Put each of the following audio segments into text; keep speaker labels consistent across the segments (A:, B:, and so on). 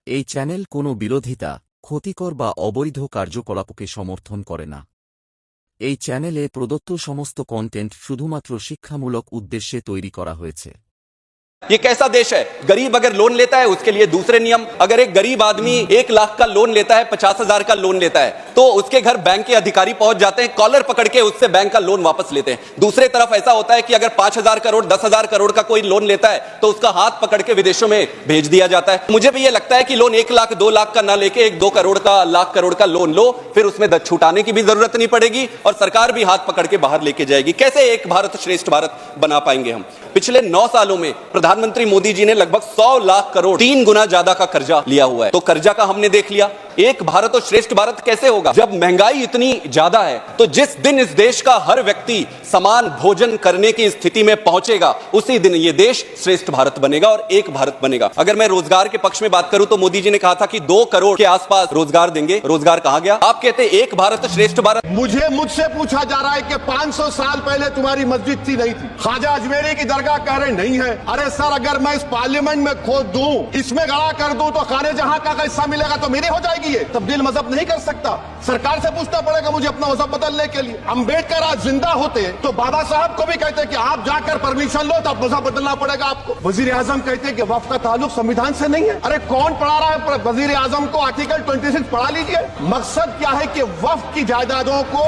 A: এই চ্যানেল কোনো বিরোধিতা, ক্ষতিকর বা অবৈধ কার্যকলাপকে সমর্থন করে না। এই চ্যানেলে প্রদত্ত সমস্ত কন্টেন্ট শুধুমাত্র শিক্ষামূলক উদ্দেশ্যে তৈরি করা হয়েছে।
B: ये कैसा देश है? गरीब अगर लोन लेता है उसके लिए दूसरे नियम। अगर एक गरीब आदमी 1 लाख का लोन लेता है, 50,000 का लोन लेता है, तो उसके घर बैंक के अधिकारी पहुंच जाते हैं, कॉलर पकड़ के उससे बैंक का लोन वापस लेते हैं। दूसरे तरफ ऐसा होता है कि अगर 5,000 करोड़ 10,000 करोड़ का कोई लोन लेता है तो उसका हाथ पकड़ के विदेशों में भेज दिया जाता है। मुझे भी ये लगता है कि लोन 1 लाख 2 लाख का ना लेके 1-2 करोड़ का, लाख करोड़ का लोन लो, फिर उसमें छुटाने की भी जरूरत नहीं पड़ेगी और सरकार भी हाथ पकड़ के बाहर लेके जाएगी। कैसे एक भारत श्रेष्ठ भारत बना पाएंगे हम? पिछले 9 सालों में प्रधानमंत्री मोदी जी ने लगभग 100 लाख करोड़, 3 गुना ज्यादा का कर्जा लिया हुआ है। तो कर्जा का हमने देख लिया। एक भारत और श्रेष्ठ भारत कैसे होगा जब महंगाई इतनी ज्यादा है? तो जिस दिन इस देश का हर व्यक्ति समान भोजन करने की स्थिति में पहुंचेगा, उसी दिन ये देश श्रेष्ठ भारत बनेगा और एक भारत बनेगा। अगर मैं रोजगार के पक्ष में बात करूं तो मोदी जी ने कहा था कि 2 करोड़ के आसपास रोजगार देंगे। रोजगार कहां गया? आप कहते एक भारत श्रेष्ठ भारत।
C: मुझसे पूछा जा रहा है कि 500 साल पहले तुम्हारी मस्जिद थी, नहीं थी? ख्वाजा अजमेरी की दरगाह कह रहे नहीं है। अरे सर, अगर मैं इस पार्लियामेंट में खोद दूं, इसमें गड़ा कर दूं, तो खाने जहां का हिस्सा मिलेगा तो मेरे हो जाएगी। ये तब्दील मजहब नहीं कर सकता। सरकार से पूछना पड़ेगा मुझे अपना मजहब बदलने के लिए। अम्बेडकर आज जिंदा होते तो बाबा साहब को भी कहते कि आप जाकर परमिशन लो, तब मजहब बदलना पड़ेगा आपको। वजीर आजम कहते कि वक्फ का ताल्लुक संविधान से नहीं है। अरे कौन पढ़ा रहा है वजीर आजम को? आर्टिकल 26 पढ़ा लीजिए। मकसद क्या है कि वक्फ की जायदादों को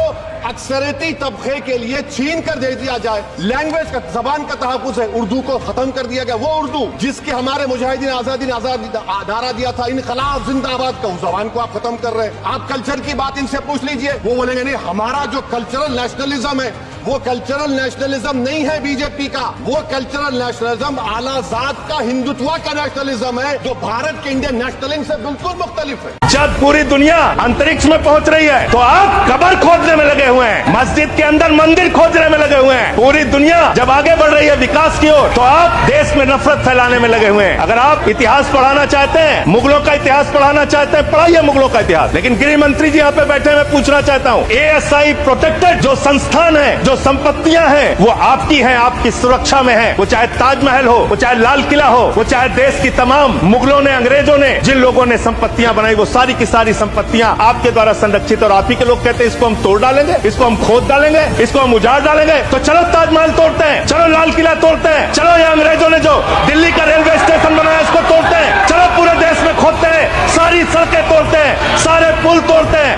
C: अक्सरियती तबके के लिए छीन कर दे दिया जाए। लैंग्वेज का, जबान का तहफ़्फ़ुज़ है, उर्दू को खत्म कर दिया गया। वो उर्दू जिसके हमारे मुजाहिदीन आजादी नारा दिया था, इनकलाब जिंदाबाद का, उस जबान को आप खत्म कर रहे हैं। आप कल्चर की बात इनसे पूछ लीजिए, वो बोलेंगे नहीं, हमारा जो कल्चरल नेशनलिज्म है वो कल्चरल नेशनलिज्म नहीं है बीजेपी का। वो कल्चरल नेशनलिज्म आला जात का, हिंदुत्व का नेशनलिज्म है, जो भारत के इंडियन नेशनलिज्म से बिल्कुल मुख्तलिफ है।
D: जब पूरी दुनिया अंतरिक्ष में पहुंच रही है तो आप कब्र खोदने में लगे हुए हैं, मस्जिद के अंदर मंदिर खोदने में लगे हुए हैं। पूरी दुनिया जब आगे बढ़ रही है विकास की ओर, तो आप देश में नफरत फैलाने में लगे हुए हैं। अगर आप इतिहास पढ़ाना चाहते हैं, मुगलों का इतिहास पढ़ाना चाहते हैं, पढ़ाइए मुगलों का इतिहास। लेकिन गृह मंत्री जी यहाँ पे बैठे, मैं पूछना चाहता हूँ, ASI प्रोटेक्टेड जो संस्थान है, जो संपत्तियां हैं, वो आपकी हैं, आपकी सुरक्षा में है। वो चाहे ताजमहल हो, वो चाहे लाल किला हो, वो चाहे देश की तमाम मुगलों ने, अंग्रेजों ने जिन लोगों ने संपत्तियां बनाई, वो सारी की सारी संपत्तियां आपके द्वारा संरक्षित। और आप ही के लोग कहते हैं इसको हम तोड़ डालेंगे, इसको हम खोद डालेंगे, इसको हम उजाड़ डालेंगे। तो चलो ताजमहल तोड़ते हैं, चलो लाल किला तोड़ते हैं, चलो ये अंग्रेजों ने जो दिल्ली का रेलवे स्टेशन बनाया इसको तोड़ते हैं, चलो पूरे देश में खोदते हैं, सारी सड़कें तोड़ते हैं, सारे पुल तोड़ते हैं,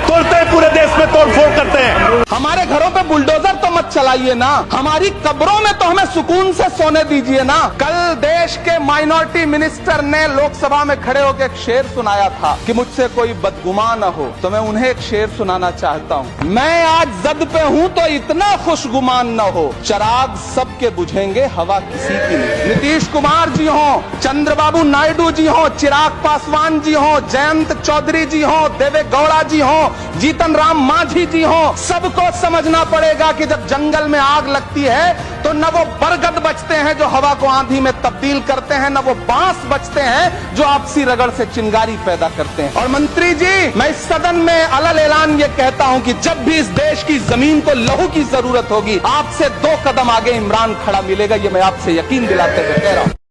D: पूरे देश में तोड़फोड़ करते हैं।
E: हमारे घरों पे बुलडोजर तो मत चलाइए ना, हमारी कब्रों में तो हमें सुकून से सोने दीजिए ना। कल देश के माइनॉरिटी मिनिस्टर ने लोकसभा में खड़े होकर एक शेर सुनाया था कि मुझसे कोई बदगुमान न हो, तो मैं उन्हें एक शेर सुनाना चाहता हूँ। मैं आज जद पे हूँ तो इतना खुशगुमान न हो, चिराग सबके बुझेंगे, हवा किसी की नहीं। नीतीश कुमार जी हो, चंद्रबाबू नायडू जी हो, चिराग पासवान जी हो, जयंत चौधरी जी हो, देवे गौड़ा जी हो, जीतन राम मांझी जी हो, सबको समझना पड़ेगा कि जब जंगल में आग लगती है तो न वो बरगद बचते हैं जो हवा को आंधी में तब्दील करते हैं, न वो बांस बचते हैं जो आपसी रगड़ से चिंगारी पैदा करते हैं। और मंत्री जी, मैं इस सदन में अलग ऐलान ये कहता हूं कि जब भी इस देश की जमीन को लहू की जरूरत होगी, आपसे 2 कदम आगे इमरान खड़ा मिलेगा। ये मैं आपसे यकीन दिलाते हुए कह रहा हूं।